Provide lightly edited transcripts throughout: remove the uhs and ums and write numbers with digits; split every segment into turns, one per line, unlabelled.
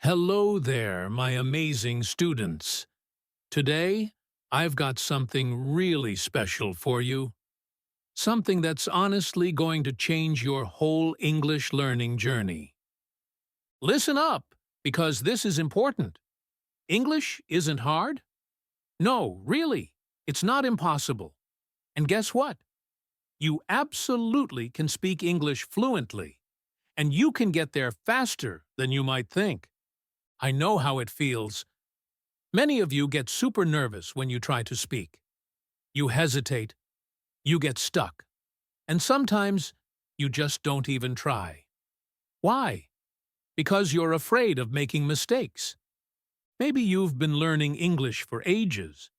Hello there, my amazing students. Today, I've got something really special for you. Something that's honestly going to change your whole English learning journey. Listen up, because this is important. English isn't hard? No, really, it's not impossible. And guess what? You absolutely can speak English fluently, and you can get there faster than you might think. I know how it feels. Many of you get super nervous when you try to speak. You hesitate, you get stuck, and sometimes you just don't even try. Why? Because you're afraid of making mistakes. Maybe you've been learning English for ages,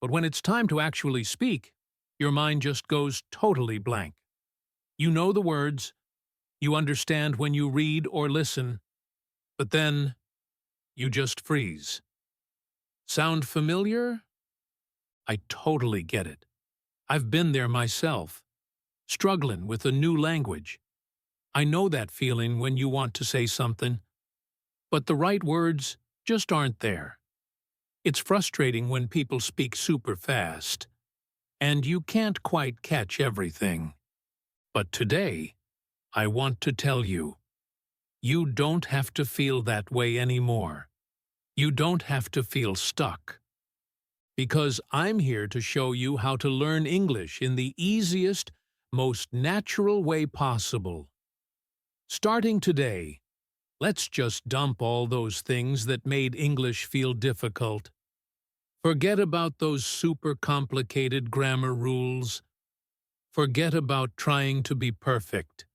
but when it's time to actually speak, your mind just goes totally blank. You know the words, you understand when you read or listen, but then you just freeze. Sound familiar? I totally get it. I've been there myself, struggling with a new language. I know that feeling when you want to say something, but the right words just aren't there. It's frustrating when people speak super fast, and you can't quite catch everything. But today, I want to tell you, you don't have to feel that way anymore. You don't have to feel stuck. Because I'm here to show you how to learn English in the easiest, most natural way possible. Starting today, let's just dump all those things that made English feel difficult. Forget about those super complicated grammar rules. Forget about trying to be perfect.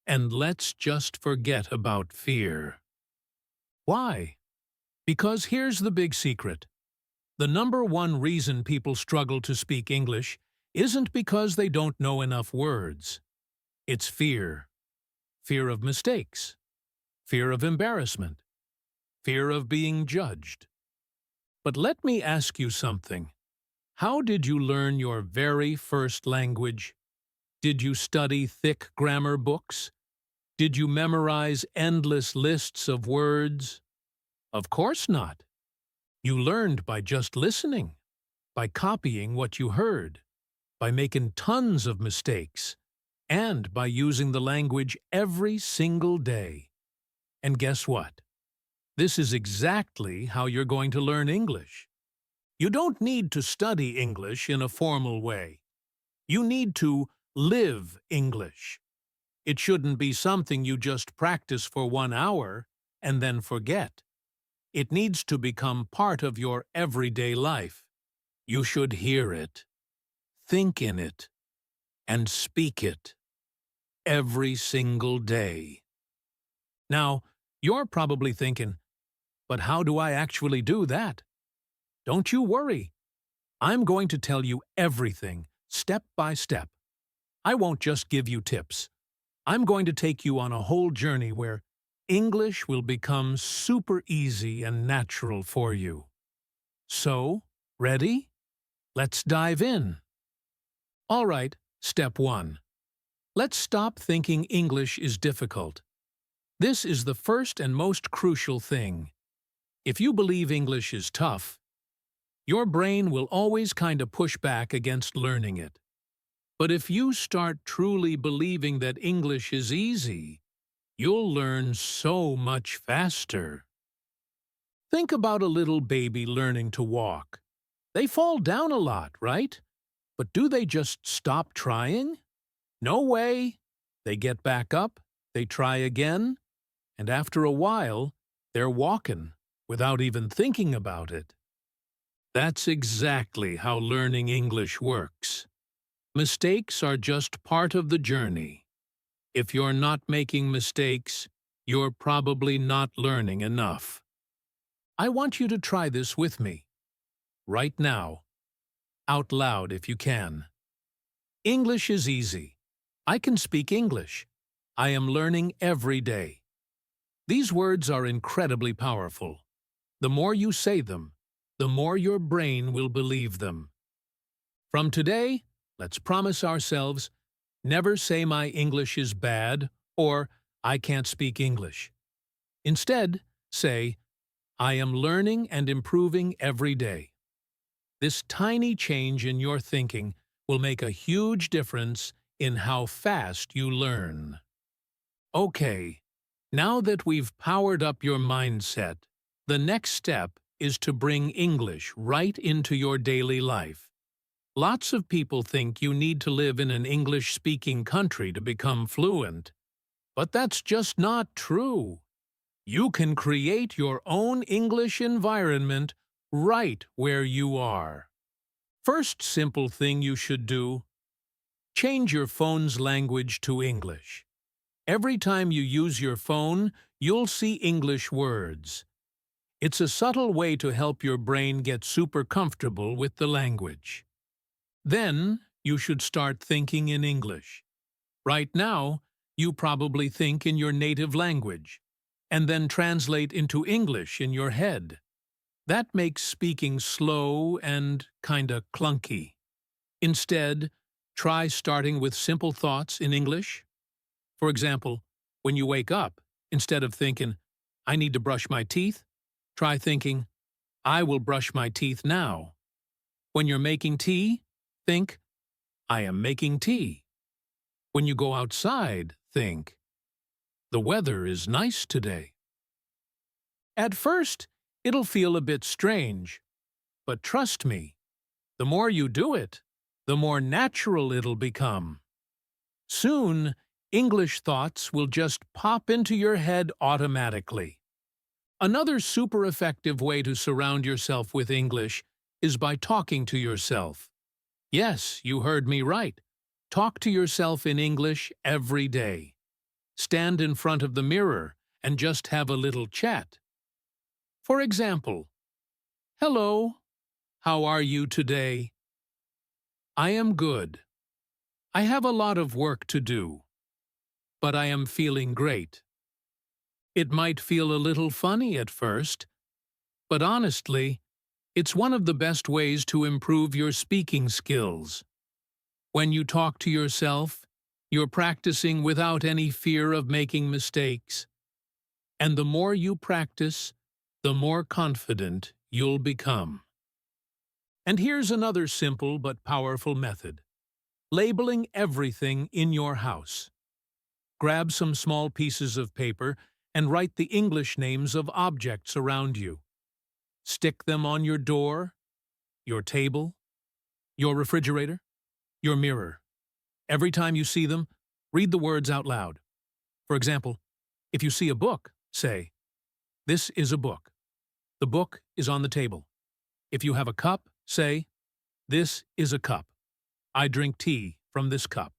And let's just forget about fear. Why? Because here's the big secret. The number one reason people struggle to speak English isn't because they don't know enough words. It's fear. Fear of mistakes. Fear of embarrassment. Fear of being judged. But let me ask you something. How did you learn your very first language? Did you study thick grammar books? Did you memorize endless lists of words? Of course not. You learned by just listening, by copying what you heard, by making tons of mistakes, and by using the language every single day. And guess what? This is exactly how you're going to learn English. You don't need to study English in a formal way. You need to live English. It shouldn't be something you just practice for 1 hour and then forget. It needs to become part of your everyday life. You should hear it, think in it, and speak it every single day. Now, you're probably thinking, but how do I actually do that? Don't you worry. I'm going to tell you everything, step by step. I won't just give you tips. I'm going to take you on a whole journey where English will become super easy and natural for you. So, ready? Let's dive in. All right, step 1. Let's stop thinking English is difficult. This is the first and most crucial thing. If you believe English is tough, your brain will always kind of push back against learning it. But if you start truly believing that English is easy, you'll learn so much faster. Think about a little baby learning to walk. They fall down a lot, right? But do they just stop trying? No way. They get back up, they try again, and after a while, they're walking without even thinking about it. That's exactly how learning English works. Mistakes are just part of the journey. If you're not making mistakes, you're probably not learning enough. I want you to try this with me. Right now. Out loud if you can. English is easy. I can speak English. I am learning every day. These words are incredibly powerful. The more you say them, the more your brain will believe them. From today, let's promise ourselves, never say my English is bad or I can't speak English. Instead, Say, I am learning and improving every day. This tiny change in your thinking will make a huge difference in how fast you learn. Okay, now that we've powered up your mindset, the next step is to bring English right into your daily life. Lots of people think you need to live in an English-speaking country to become fluent, but that's just not true. You can create your own English environment right where you are. First simple thing you should do: change your phone's language to English. Every time you use your phone, you'll see English words. It's a subtle way to help your brain get super comfortable with the language. Then, you should start thinking in English. Right now, you probably think in your native language, and then translate into English in your head. That makes speaking slow and kinda clunky. Instead, try starting with simple thoughts in English. For example, when you wake up, instead of thinking, I need to brush my teeth, try thinking, I will brush my teeth now. When you're making tea, think, I am making tea. When you go outside, think, the weather is nice today. At first, it'll feel a bit strange, but trust me, the more you do it, the more natural it'll become. Soon, English thoughts will just pop into your head automatically. Another super effective way to surround yourself with English is by talking to yourself. Yes, you heard me right. Talk to yourself in English every day. Stand in front of the mirror and just have a little chat. For example, hello, how are you today? I am good. I have a lot of work to do, but I am feeling great. It might feel a little funny at first, but honestly, it's one of the best ways to improve your speaking skills. When you talk to yourself, you're practicing without any fear of making mistakes. And the more you practice, the more confident you'll become. And here's another simple but powerful method: labeling everything in your house. Grab some small pieces of paper and write the English names of objects around you. Stick them on your door, your table, your refrigerator, your mirror. Every time you see them, read the words out loud. For example, if you see a book, say, this is a book. The book is on the table. If you have a cup, say, this is a cup. I drink tea from this cup.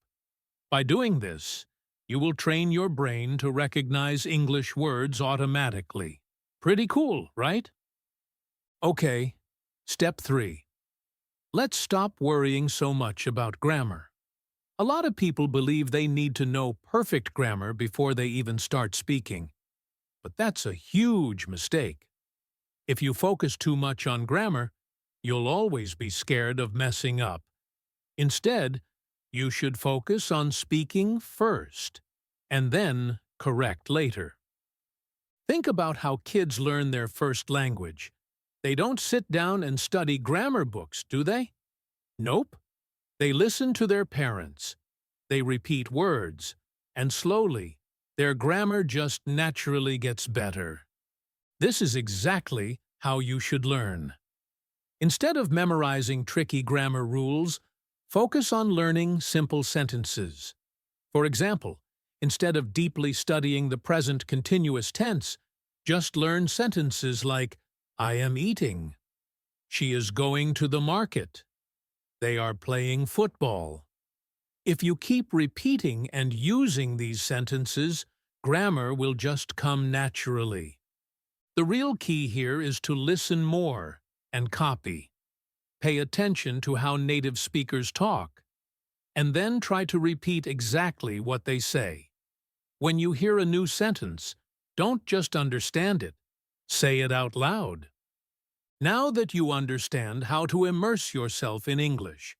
By doing this, you will train your brain to recognize English words automatically. Pretty cool, right? Okay, step 3. Let's stop worrying so much about grammar. A lot of people believe they need to know perfect grammar before they even start speaking. But that's a huge mistake. If you focus too much on grammar, you'll always be scared of messing up. Instead, you should focus on speaking first, and then correct later. Think about how kids learn their first language. They don't sit down and study grammar books, do they? Nope. They listen to their parents. They repeat words, and slowly, their grammar just naturally gets better. This is exactly how you should learn. Instead of memorizing tricky grammar rules, focus on learning simple sentences. For example, instead of deeply studying the present continuous tense, just learn sentences like, I am eating. She is going to the market. They are playing football. If you keep repeating and using these sentences, grammar will just come naturally. The real key here is to listen more and copy. Pay attention to how native speakers talk, and then try to repeat exactly what they say. When you hear a new sentence, don't just understand it, say it out loud. Now that you understand how to immerse yourself in English,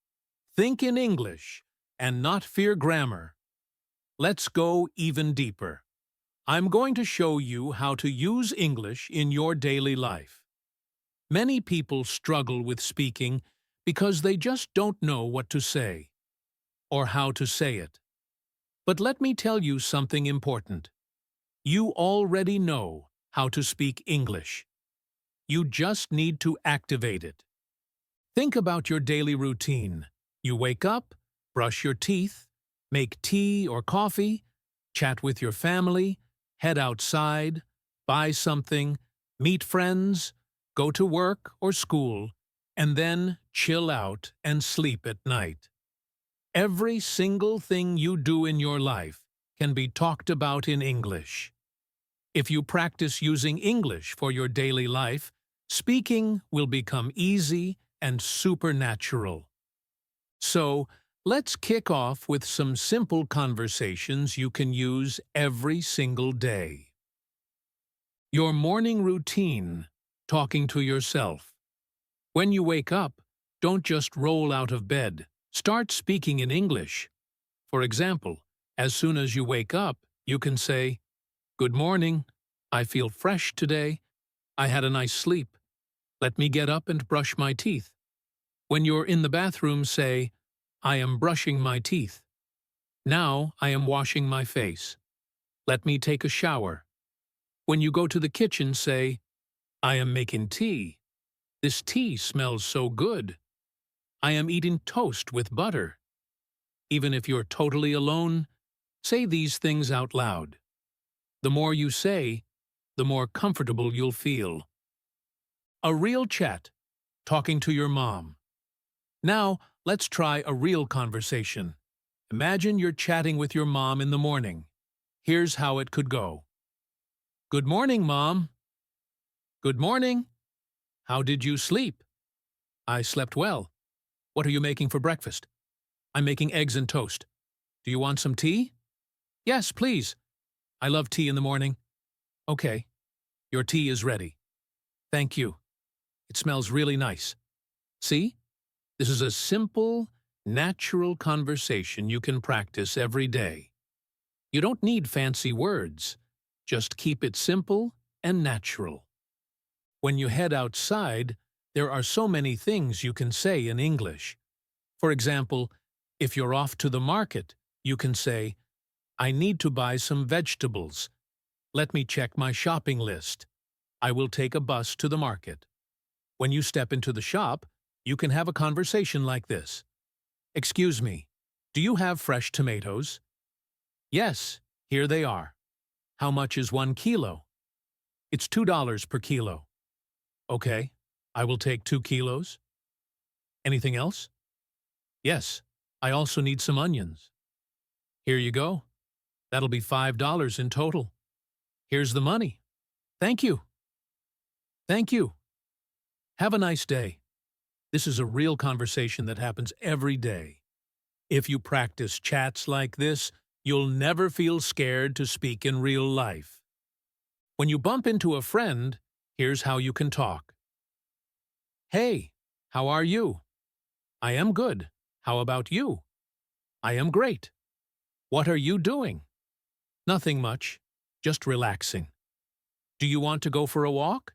think in English and not fear grammar. Let's go even deeper. I'm going to show you how to use English in your daily life. Many people struggle with speaking because they just don't know what to say or how to say it. But let me tell you something important. You already know how to speak English. You just need to activate it. Think about your daily routine. You wake up, brush your teeth, make tea or coffee, chat with your family, head outside, buy something, meet friends, go to work or school, and then chill out and sleep at night. Every single thing you do in your life can be talked about in English. If you practice using English for your daily life, speaking will become easy and supernatural. So, let's kick off with some simple conversations you can use every single day. Your morning routine, talking to yourself. When you wake up, don't just roll out of bed. Start speaking in English. For example, as soon as you wake up, you can say, "Good morning. I feel fresh today. I had a nice sleep. Let me get up and brush my teeth." When you're in the bathroom, say, "I am brushing my teeth. Now I am washing my face. Let me take a shower." When you go to the kitchen, say, "I am making tea. This tea smells so good. I am eating toast with butter." Even if you're totally alone, say these things out loud. The more you say, the more comfortable you'll feel. A real chat, talking to your mom. Now, let's try a real conversation. Imagine you're chatting with your mom in the morning. Here's how it could go. "Good morning, Mom." "Good morning. How did you sleep?" "I slept well. What are you making for breakfast?" "I'm making eggs and toast. Do you want some tea?" "Yes, please. I love tea in the morning." "Okay. Your tea is ready." "Thank you. It smells really nice." See? This is a simple, natural conversation you can practice every day. You don't need fancy words. Just keep it simple and natural. When you head outside, there are so many things you can say in English. For example, if you're off to the market, you can say, "I need to buy some vegetables. Let me check my shopping list. I will take a bus to the market." When you step into the shop, you can have a conversation like this. "Excuse me, do you have fresh tomatoes?" "Yes, here they are." "How much is 1 kilo?" "It's $2 per kilo." "Okay, I will take 2 kilos." "Anything else?" "Yes, I also need some onions." "Here you go. That'll be $5 in total. Here's the money." "Thank you." "Thank you. Have a nice day." This is a real conversation that happens every day. If you practice chats like this, you'll never feel scared to speak in real life. When you bump into a friend, here's how you can talk. "Hey, how are you?" "I am good. How about you?" "I am great." "What are you doing?" "Nothing much. Just relaxing." "Do you want to go for a walk?"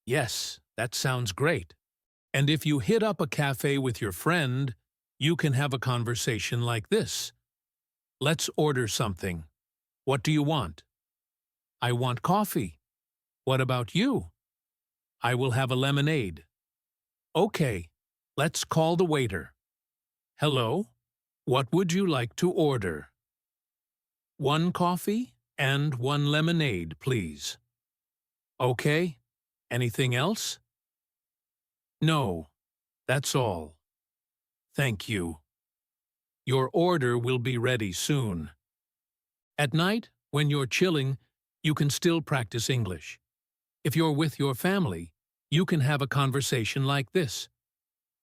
"Yes, that sounds great." And if you hit up a cafe with your friend, you can have a conversation like this. "Let's order something. What do you want?" "I want coffee." "What about you?" "I will have a lemonade." "Okay, let's call the waiter." "Hello, what would you like to order?" "1 coffee and 1 lemonade, please." "Okay, anything else?" "No, that's all. Thank you. Your order will be ready soon." At night, when you're chilling, you can still practice English. If you're with your family, you can have a conversation like this.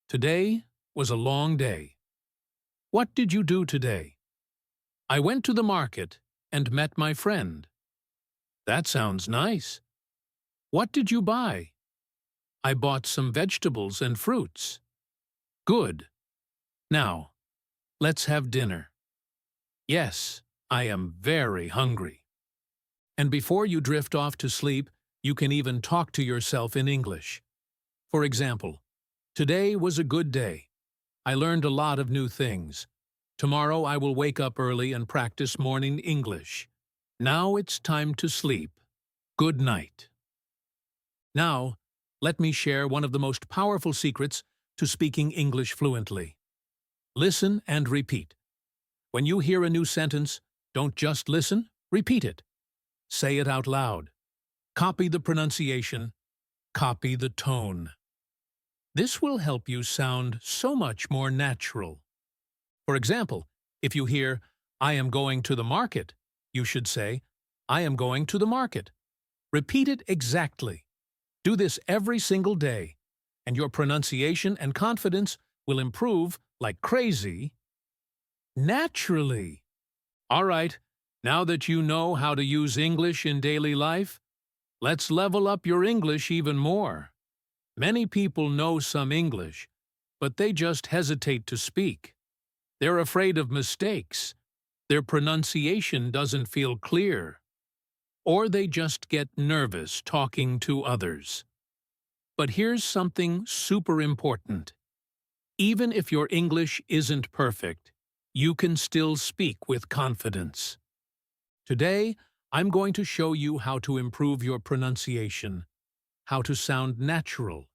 "Today was a long day. What did you do today?" "I went to the market and met my friend." "That sounds nice. What did you buy?" "I bought some vegetables and fruits." "Good. Now, let's have dinner." "Yes, I am very hungry." And before you drift off to sleep, you can even talk to yourself in English. For example, today was a good day. I learned a lot of new things. Tomorrow I will wake up early and practice morning English. Now it's time to sleep. Good night. Now, let me share one of the most powerful secrets to speaking English fluently. Listen and repeat. When you hear a new sentence, don't just listen, repeat it. Say it out loud. Copy the pronunciation. Copy the tone. This will help you sound so much more natural. For example, if you hear, "I am going to the market," you should say, "I am going to the market." Repeat it exactly. Do this every single day, and your pronunciation and confidence will improve like crazy. Naturally. All right, now that you know how to use English in daily life, let's level up your English even more. Many people know some English, but they just hesitate to speak. They're afraid of mistakes. Their pronunciation doesn't feel clear. Or they just get nervous talking to others. But here's something super important. Even if your English isn't perfect, you can still speak with confidence. Today, I'm going to show you how to improve your pronunciation, how to sound natural,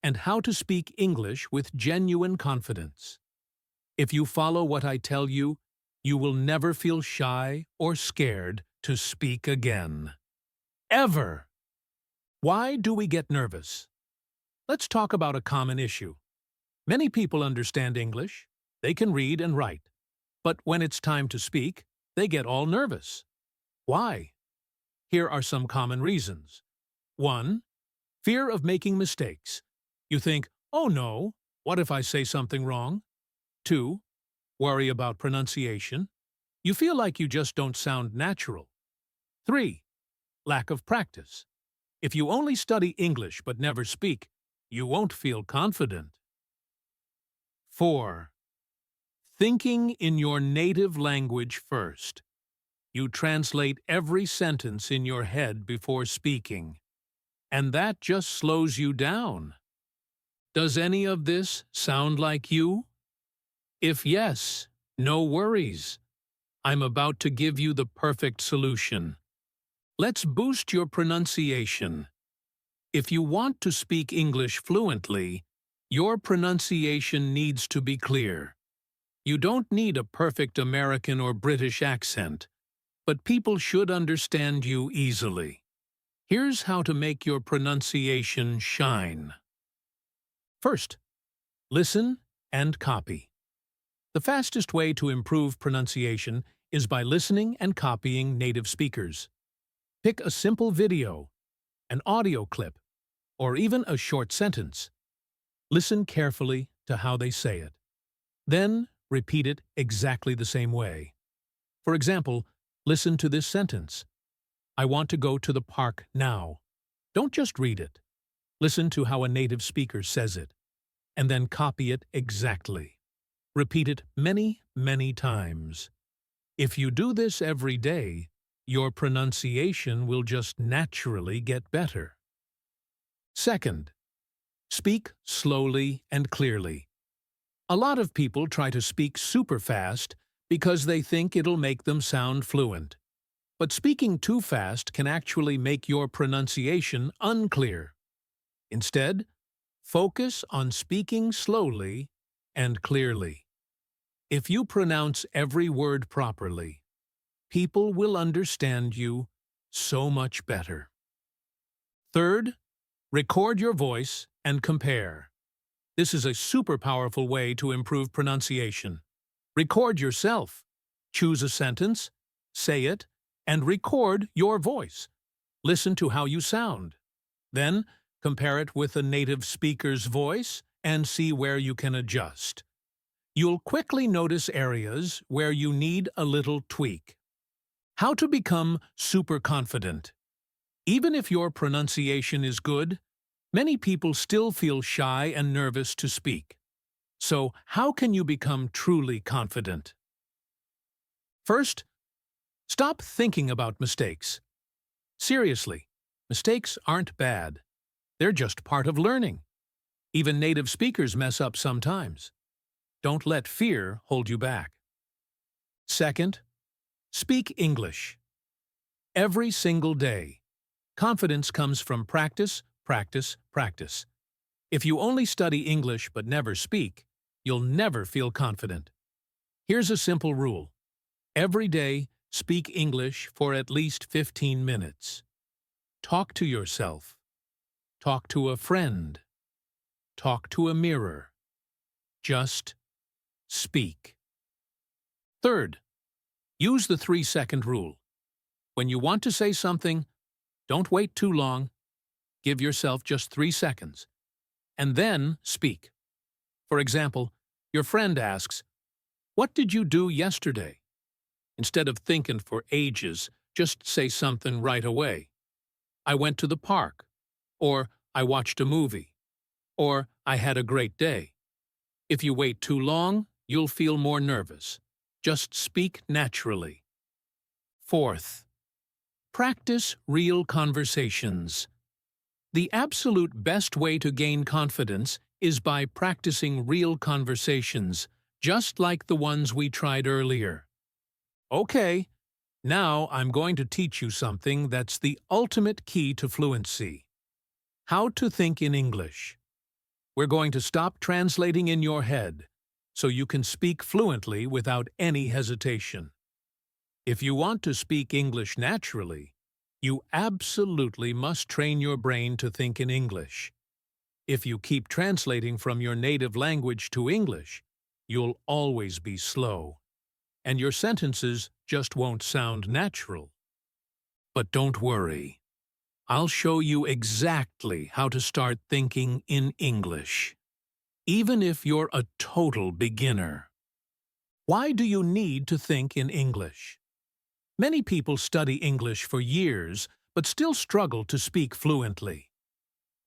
and how to speak English with genuine confidence. If you follow what I tell you, you will never feel shy or scared to speak again. Ever! Why do we get nervous? Let's talk about a common issue. Many people understand English, they can read and write, but when it's time to speak, they get all nervous. Why? Here are some common reasons. 1. Fear of making mistakes. You think, "Oh no, what if I say something wrong?" 2. Worry about pronunciation. You feel like you just don't sound natural. 3. Lack of practice. If you only study English but never speak, you won't feel confident. 4. Thinking in your native language first. You translate every sentence in your head before speaking, and that just slows you down. Does any of this sound like you? If yes, no worries. I'm about to give you the perfect solution. Let's boost your pronunciation. If you want to speak English fluently, your pronunciation needs to be clear. You don't need a perfect American or British accent, but people should understand you easily. Here's how to make your pronunciation shine. First, listen and copy. The fastest way to improve pronunciation is by listening and copying native speakers. Pick a simple video, an audio clip, or even a short sentence. Listen carefully to how they say it. Then, repeat it exactly the same way. For example, listen to this sentence. "I want to go to the park now." Don't just read it. Listen to how a native speaker says it, and then copy it exactly. Repeat it many, many times. If you do this every day, your pronunciation will just naturally get better. Second, speak slowly and clearly. A lot of people try to speak super fast because they think it'll make them sound fluent. But speaking too fast can actually make your pronunciation unclear. Instead, focus on speaking slowly and clearly. If you pronounce every word properly, people will understand you so much better. Third, record your voice and compare. This is a super powerful way to improve pronunciation. Record yourself. Choose a sentence, say it, and record your voice. Listen to how you sound. Then, compare it with a native speaker's voice and see where you can adjust. You'll quickly notice areas where you need a little tweak. How to become super confident. Even if your pronunciation is good, many people still feel shy and nervous to speak. So, how can you become truly confident? First, stop thinking about mistakes. Seriously, mistakes aren't bad. They're just part of learning. Even native speakers mess up sometimes. Don't let fear hold you back. Second, speak English. Every single day. Confidence comes from practice, practice, practice. If you only study English but never speak, you'll never feel confident. Here's a simple rule. Every day, speak English for at least 15 minutes. Talk to yourself. Talk to a friend. Talk to a mirror. Just speak. Third, use the 3-second rule. When you want to say something, don't wait too long. Give yourself just 3 seconds. And then speak. For example, your friend asks, "What did you do yesterday?" Instead of thinking for ages, just say something right away. "I went to the park," or "I watched a movie," or "I had a great day." If you wait too long, you'll feel more nervous. Just speak naturally. Fourth, practice real conversations. The absolute best way to gain confidence is by practicing real conversations, just like the ones we tried earlier. Okay, now I'm going to teach you something that's the ultimate key to fluency. How to think in English. We're going to stop translating in your head, so you can speak fluently without any hesitation. If you want to speak English naturally, you absolutely must train your brain to think in English. If you keep translating from your native language to English, you'll always be slow, and your sentences just won't sound natural. But don't worry. I'll show you exactly how to start thinking in English, even if you're a total beginner. Why do you need to think in English? Many people study English for years but still struggle to speak fluently.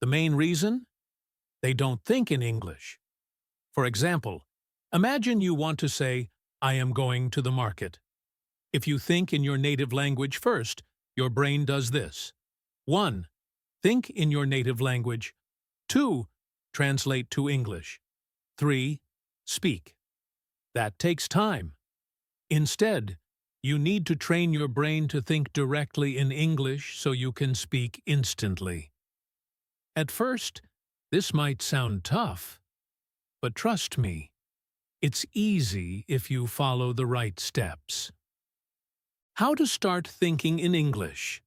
The main reason? They don't think in English. For example, imagine you want to say, "I am going to the market." If you think in your native language first, your brain does this. 1. Think in your native language. 2. Translate to English. 3. Speak. That takes time. Instead, you need to train your brain to think directly in English so you can speak instantly. At first, this might sound tough, but trust me, it's easy if you follow the right steps. How to start thinking in English?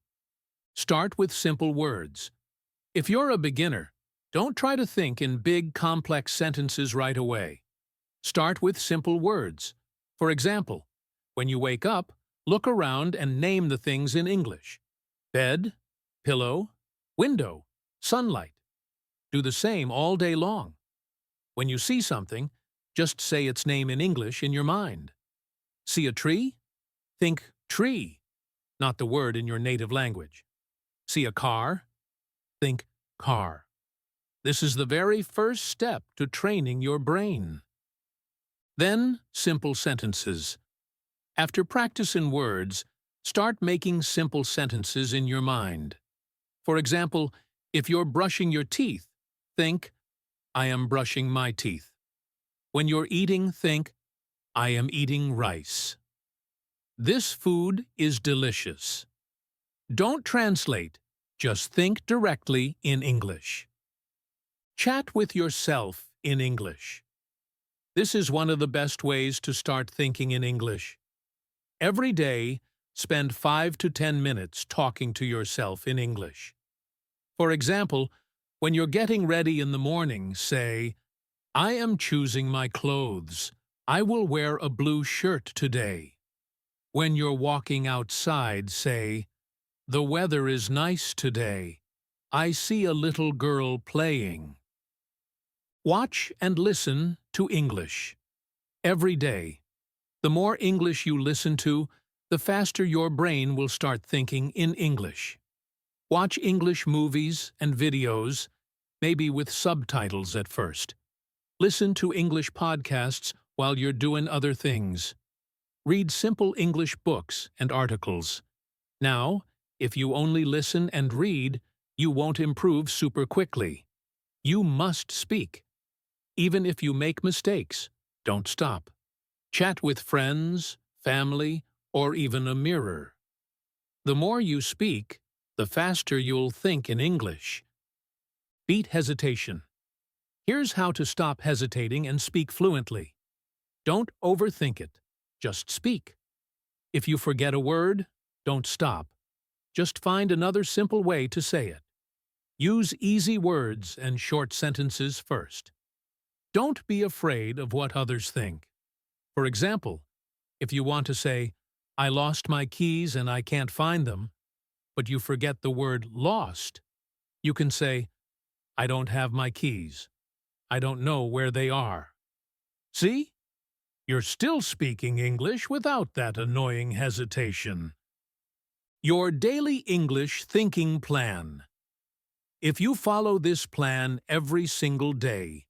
Start with simple words. If you're a beginner, don't try to think in big, complex sentences right away. Start with simple words. For example, when you wake up, look around and name the things in English. Bed, pillow, window, sunlight. Do the same all day long. When you see something, just say its name in English in your mind. See a tree? Think tree, not the word in your native language. See a car? Think car. This is the very first step to training your brain. Then, simple sentences. After practice in words, start making simple sentences in your mind. For example, if you're brushing your teeth, think, "I am brushing my teeth." When you're eating, think, "I am eating rice." This food is delicious. Don't translate, just think directly in English. Chat with yourself in English. This is one of the best ways to start thinking in English. Every day, spend 5 to 10 minutes talking to yourself in English. For example, when you're getting ready in the morning, say, "I am choosing my clothes. I will wear a blue shirt today." When you're walking outside, say, "The weather is nice today. I see a little girl playing." Watch and listen to English. Every day. The more English you listen to, the faster your brain will start thinking in English. Watch English movies and videos, maybe with subtitles at first. Listen to English podcasts while you're doing other things. Read simple English books and articles. Now, If you only listen and read, you won't improve super quickly. You must speak. Even if you make mistakes, don't stop. Chat with friends, family, or even a mirror. The more you speak, the faster you'll think in English. Beat hesitation. Here's how to stop hesitating and speak fluently. Don't overthink it. Just speak. If you forget a word, don't stop. Just find another simple way to say it. Use easy words and short sentences first. Don't be afraid of what others think. For example, if you want to say, "I lost my keys and I can't find them," but you forget the word lost, you can say, "I don't have my keys. I don't know where they are." See? You're still speaking English without that annoying hesitation. Your daily English thinking plan. If you follow this plan every single day,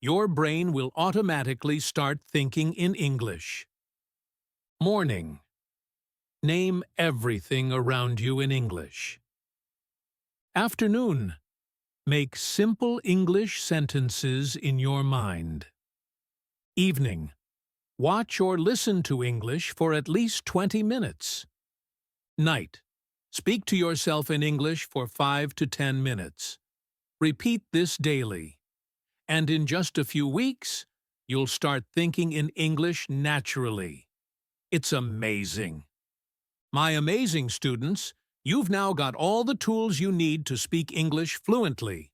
your brain will automatically start thinking in English. Morning. Name everything around you in English. Afternoon. Make simple English sentences in your mind. Evening. Watch or listen to English for at least 20 minutes. Night. Speak to yourself in English for 5 to 10 minutes. Repeat this daily. And in just a few weeks, you'll start thinking in English naturally. It's amazing. My amazing students, you've now got all the tools you need to speak English fluently,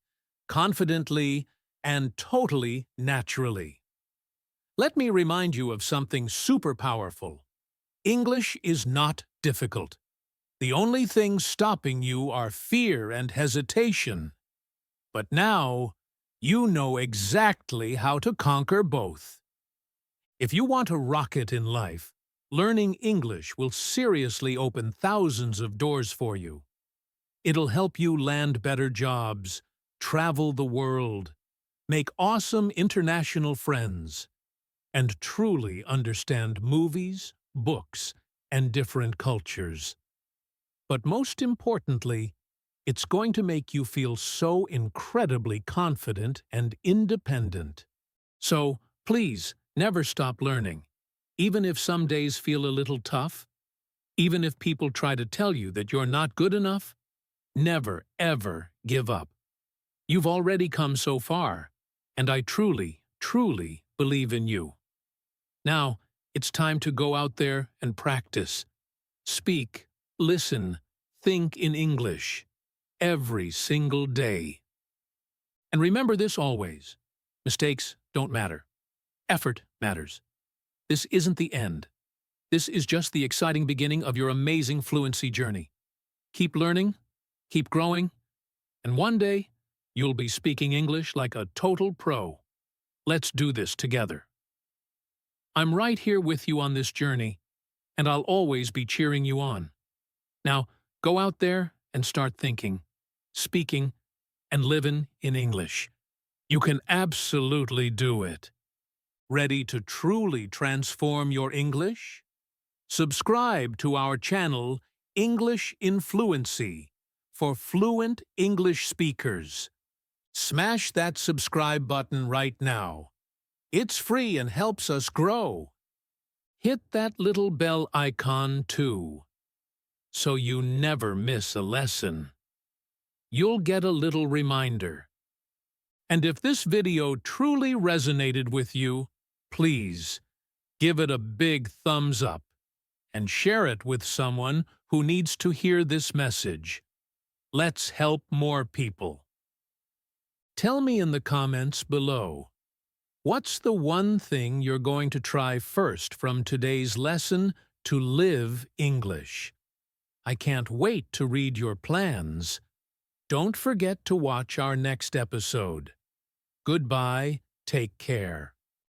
confidently, and totally naturally. Let me remind you of something super powerful. English is not difficult. The only things stopping you are fear and hesitation. But now, you know exactly how to conquer both. If you want to rock it in life, learning English will seriously open thousands of doors for you. It'll help you land better jobs, travel the world, make awesome international friends, and truly understand movies, books, and different cultures. But most importantly, it's going to make you feel so incredibly confident and independent. So, please, never stop learning. Even if some days feel a little tough, even if people try to tell you that you're not good enough, never, ever give up. You've already come so far, and I truly, truly believe in you. Now, it's time to go out there and practice. Speak, listen, think in English every single day. And remember this always. Mistakes don't matter. Effort matters. This isn't the end. This is just the exciting beginning of your amazing fluency journey. Keep learning, keep growing, and one day, you'll be speaking English like a total pro. Let's do this together. I'm right here with you on this journey, and I'll always be cheering you on. Now, go out there and start thinking, speaking, and living in English. You can absolutely do it. Ready to truly transform your English? Subscribe to our channel, English in Fluency, for fluent English speakers. Smash that subscribe button right now. It's free and helps us grow. Hit that little bell icon too, so you never miss a lesson. You'll get a little reminder. And if this video truly resonated with you, please give it a big thumbs up and share it with someone who needs to hear this message. Let's help more people. Tell me in the comments below, what's the one thing you're going to try first from today's lesson to live English? I can't wait to read your plans. Don't forget to watch our next episode. Goodbye, take care.